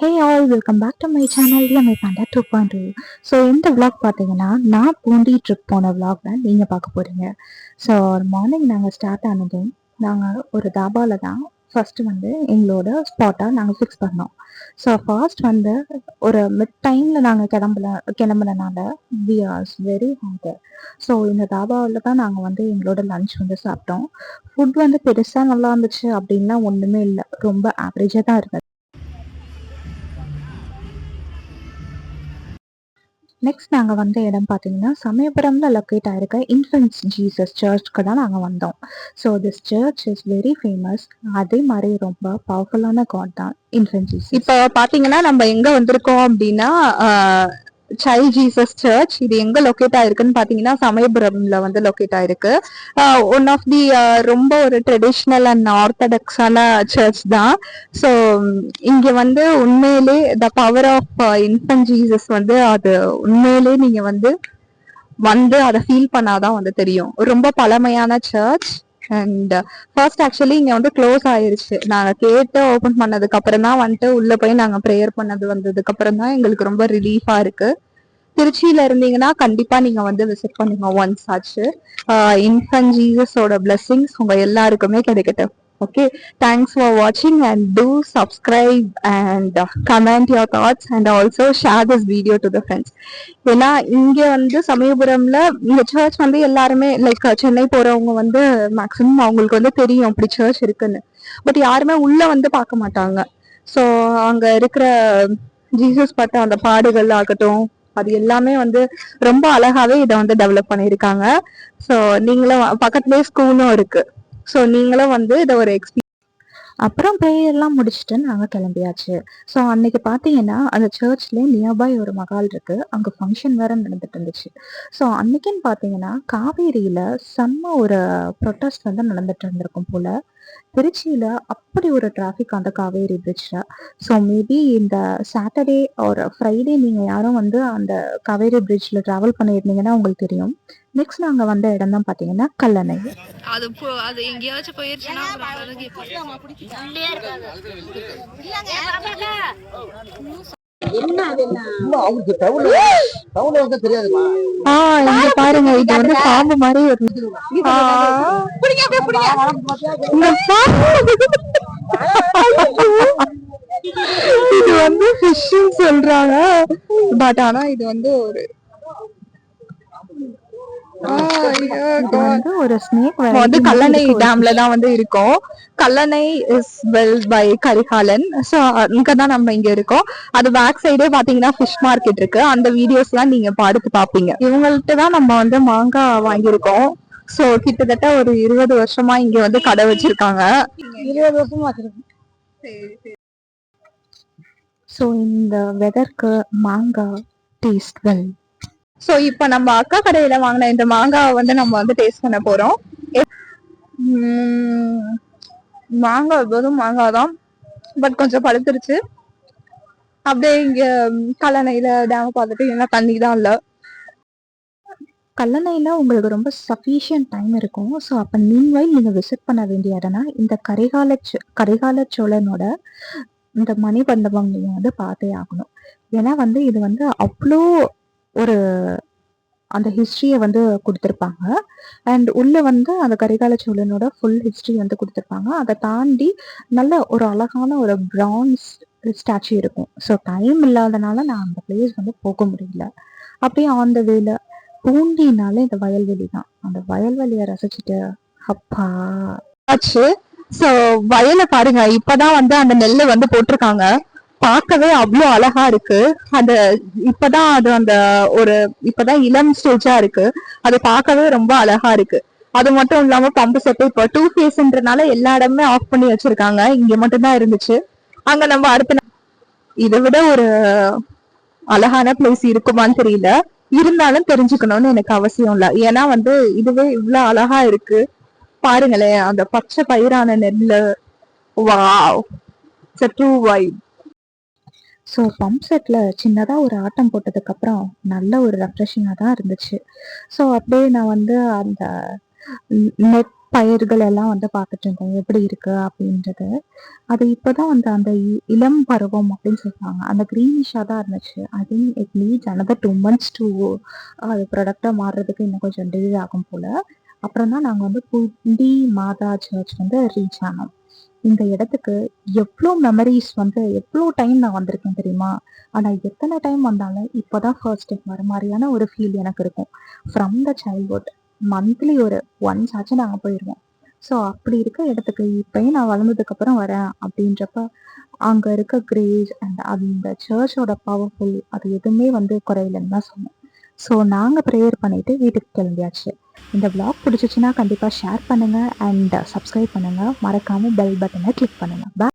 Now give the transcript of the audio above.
Hey all welcome back to my channel TMI Panda 2.2. So இந்த vlog பார்த்தீங்கன்னா நான் Poondi trip போன vlog தான் நீங்கள் பார்க்க போகிறீங்க. ஸோ மார்னிங் நாங்கள் ஸ்டார்ட் ஆனதும் நாங்கள் ஒரு தாபாவில் தான் ஃபஸ்ட்டு வந்து எங்களோட ஸ்பாட்டாக நாங்கள் ஃபிக்ஸ் பண்ணோம். ஸோ ஃபர்ஸ்ட் வந்து ஒரு மிட் டைமில் நாங்கள் கிளம்புனனால we are very hunger. So இந்த தாபாவில் தான் நாங்கள் வந்து எங்களோட லஞ்ச் வந்து சாப்பிட்டோம். ஃபுட் வந்து பெருசாக நல்லா இருந்துச்சு அப்படின்லாம் ஒன்றுமே இல்லை, ரொம்ப ஆவரேஜாக தான் இருந்தது. நெக்ஸ்ட் நாங்கள் வந்த இடம் பார்த்தீங்கன்னா சமயபுரம்ல லொக்கேட் ஆயிருக்க இன்ஃபென்ட்ஸ் ஜீசஸ் சர்ச்க்கு தான் நாங்கள் வந்தோம். So this search is very famous. அதே மாதிரி ரொம்ப பவர்ஃபுல்லான காட் தான் இன்ஃபென்ட் ஜீசஸ். இப்போ பார்த்தீங்கன்னா நம்ம எங்கே வந்திருக்கோம் அப்படின்னா சைல்ட் ஜீசஸ் சர்ச். இது எங்க லொக்கேட் ஆயிருக்குன்னு பாத்தீங்கன்னா சமயபுரம்ல வந்து லொக்கேட் ஆயிருக்கு. ஒன் ஆஃப் தி ரொம்ப ஒரு ட்ரெடிஷ்னல் அண்ட் ஆர்த்தடாக்ஸான சர்ச் தான். ஸோ இங்க வந்து உண்மையிலே the power of infant Jesus வந்து அது உண்மையிலே நீங்க வந்து அதை ஃபீல் பண்ணாதான் வந்து தெரியும். ரொம்ப பழமையான சர்ச். அண்ட் ஃபர்ஸ்ட் ஆக்சுவலி இங்க வந்து க்ளோஸ் ஆயிருச்சு. நாங்க கேட்டு ஓபன் பண்ணதுக்கு அப்புறம் தான் வந்துட்டு உள்ள போய் நாங்க ப்ரேயர் பண்ணது வந்ததுக்கு அப்புறம் தான் எங்களுக்கு ரொம்ப ரிலீஃபா இருக்கு. திருச்சியில இருந்தீங்கன்னா கண்டிப்பா நீங்க வந்து விசிட் பண்ணுங்க ஒன்ஸ் ஆச்சு. இன்ஃபன்ட் ஜீசஸோட பிளெஸிங்ஸ் உங்க எல்லாருக்குமே கிடைக்கட்டும். Okay, thanks for watching and do subscribe and comment your thoughts and also share this video to the friends. ஏன்னா இங்க வந்து சமயபுரம்ல இந்த சர்ச் வந்து எல்லாருமே லைக் சென்னை போறவங்க வந்து மேக்சிமம் அவங்களுக்கு வந்து தெரியும் அப்படி சர்ச் இருக்குன்னு. பட் யாருமே உள்ள வந்து பார்க்க மாட்டாங்க. ஸோ அங்க இருக்கிற ஜீசஸ் பட்ட அந்த பாடுகள் ஆகட்டும், அது எல்லாமே வந்து ரொம்ப அழகாவே இதை வந்து டெவலப் பண்ணியிருக்காங்க. ஸோ நீங்களும் பக்கத்துலேயே ஸ்கூலும் இருக்கு. ஸோ நீங்களும் வந்து இதை ஒரு அப்புறம் ப்ரேயர்லாம் முடிச்சுட்டு நாங்கள் கிளம்பியாச்சு. ஸோ அன்னைக்கு பார்த்தீங்கன்னா அந்த சர்ச்லேயே நியர்பை ஒரு மகால் இருக்கு, அங்கே ஃபங்க்ஷன் வேற நடந்துட்டு இருந்துச்சு. ஸோ அன்னைக்குன்னு பார்த்தீங்கன்னா காவேரியில செம்ம ஒரு ப்ரொட்டஸ்ட் வந்து நடந்துட்டு இருந்திருக்கும் போல. திருச்சியில அப்படி ஒரு டிராஃபிக் அந்த காவேரி பிரிட்ஜ்ல. ஸோ மேபி இந்த சாட்டர்டே ஒரு ஃப்ரைடே நீங்க யாரும் வந்து அந்த காவேரி பிரிட்ஜ்ல டிராவல் பண்ணியிருந்தீங்கன்னா உங்களுக்கு தெரியும். நெக்ஸ்ட் நாங்க வந்த இடம் தான் பாத்தீங்கன்னா கல்லணை. அது எங்கேயாச்சும் போயிருச்சுன்னா பாருங்க, இது வந்து பாம்பு மாதிரி இது வந்து ஃபிஷ்னு சொல்றாங்க. பட் ஆனா இது வந்து ஒரு ஸ்னேக் வந்து கல்லணை டேம்ல தான் வந்து இருக்கும். Kallanai is built by Karikalan. So அங்கதான் நம்ம இங்க இருக்கோம். அது பேக் சைடே பாத்தீங்கன்னா ஃபிஷ் மார்க்கெட் இருக்கு. அந்த வீடியோஸ் எல்லாம் நீங்க பார்த்து பாப்பீங்க. இவங்கள்ட்ட தான் நம்ம வந்து மாங்காய் வாங்கியிருக்கோம். ஸோ கிட்டத்தட்ட ஒரு 20 வருஷமா இங்க வந்து கடை வச்சிருக்காங்க. 20 வருஷமா வச்சிருக்கோம். ஸோ இந்த வெதருக்கு மாங்காய் டேஸ்ட் வெல். ஸோ இப்போ நம்ம அக்கா கடையில வாங்கின இந்த மாங்காவை வந்து நம்ம வந்து டேஸ்ட் பண்ண போறோம். மாங்காய் வெறும் மாங்காய் தான், பட் கொஞ்சம் பழுத்துருச்சு. அப்படியே இங்க கல்லணையில டேம் பார்த்துட்டு என்ன தண்ணி தான் இல்லை. கல்லணையில உங்களுக்கு ரொம்ப சஃபிஷியன்ட் டைம் இருக்கும். ஸோ அப்போ நீங்க விசிட் பண்ண வேண்டிய இடம்னா இந்த கரிகால சோழனோட இந்த மணிமண்டபம் நீங்க வந்து பார்த்தே ஆகணும். ஏன்னா வந்து இது வந்து அவ்வளோ ஒரு அந்த ஹிஸ்டரியை வந்து கொடுத்துருப்பாங்க. அண்ட் உள்ள வந்து அந்த கரிகால சோழனோட ஃபுல் ஹிஸ்டரி வந்து கொடுத்துருப்பாங்க. அதை தாண்டி நல்ல ஒரு அழகான ஒரு பிரான்ஸ் ஸ்டாச்சு இருக்கும். ஸோ டைம் இல்லாதனால நான் அந்த பிளேஸ் வந்து போக முடியல. அப்படியே ஆன் த வேல பூண்டினால இந்த வயல்வெளி தான். அந்த வயல்வெளியை ரசிச்சுட்டு அப்பா ஆச்சு. ஸோ வயலை பாருங்க, இப்பதான் வந்து அந்த நெல்லை வந்து போட்டிருக்காங்க. பார்க்கவே அவ்வளோ அழகா இருக்கு. அந்த இப்பதான் அது அந்த ஒரு இப்பதான் இளம் ஸ்டேஜா இருக்கு. அது பார்க்கவே ரொம்ப அழகா இருக்கு. அது மட்டும் இல்லாம பம்பு செட்டு இப்போ 2 ஃபேஸ்ன்றனால எல்லா இடமுமே ஆஃப் பண்ணி வச்சிருக்காங்க. இங்க மட்டும்தான் இருந்துச்சு. அங்க நம்ம அடுத்த இதை விட ஒரு அழகான பிளேஸ் இருக்குமான்னு தெரியல. இருந்தாலும் தெரிஞ்சுக்கணும்னு எனக்கு அவசியம் இல்லை. ஏன்னா வந்து இதுவே இவ்வளவு அழகா இருக்கு. பாருங்களேன் அந்த பச்சை பயிரான நெல்லு. Wow, it's a true vibe. So pump settle சின்னதாக ஒரு ஆட்டம் போட்டதுக்கப்புறம் நல்ல ஒரு ரெஃப்ரெஷிங்காக தான் இருந்துச்சு. ஸோ அப்படியே நான் வந்து அந்த நெட் பயிர்கள் எல்லாம் வந்து பார்த்துட்டு இருந்தேன். எப்படி இருக்கு அப்படின்றது. அது இப்பதான் வந்து அந்த இளம் பருவம் அப்படின்னு சொல்றாங்க. அந்த கிரீனிஷா தான் இருந்துச்சு. I think it needs another 2 months to அது ப்ராடக்ட்டா மாறுறதுக்கு இன்னும் கொஞ்சம் டிலே ஆகும் போல. அப்புறம் தான் நாங்க வந்து புண்டி மாதா சர்ச் வந்து ரீச் ஆனோம். இந்த இடத்துக்கு எவ்ளோ மெமரீஸ் வந்து எவ்ளோ டைம் நான் வந்திருக்கேன் தெரியுமா? ஆனா எத்தன டைம் வந்தாலும் இப்பதான் ஃபர்ஸ்ட் டைம் வர மாரியான ஒரு ஃபீல் எனக்கு இருக்கும். ஃப்ரம் த சைல்ட்ஹுட் மந்த்லி ஒரு ஒன்ஸ் ஆச்சும் நாங்க போயிருவோம். ஸோ அப்படி இருக்க இடத்துக்கு இப்பயும் நான் வளர்ந்ததுக்கு அப்புறம் வரேன் அப்படின்றப்ப, அங்க இருக்க கிரேஸ் அண்ட் அந்த சர்ச்சோட பவர்ஃபுல் அது எதுவுமே வந்து குறையலன்னு தான் சொல்லணும். ஸோ நாங்க ப்ரேயர் பண்ணிட்டு வீட்டுக்கு கிளம்பியாச்சு. இந்த vlog பிடிச்சிச்சுன்னா கண்டிப்பா ஷேர் பண்ணுங்க அண்ட் சப்ஸ்கிரைப் பண்ணுங்க. மறக்காம பெல் பட்டனை கிளிக் பண்ணுங்க. பாய்.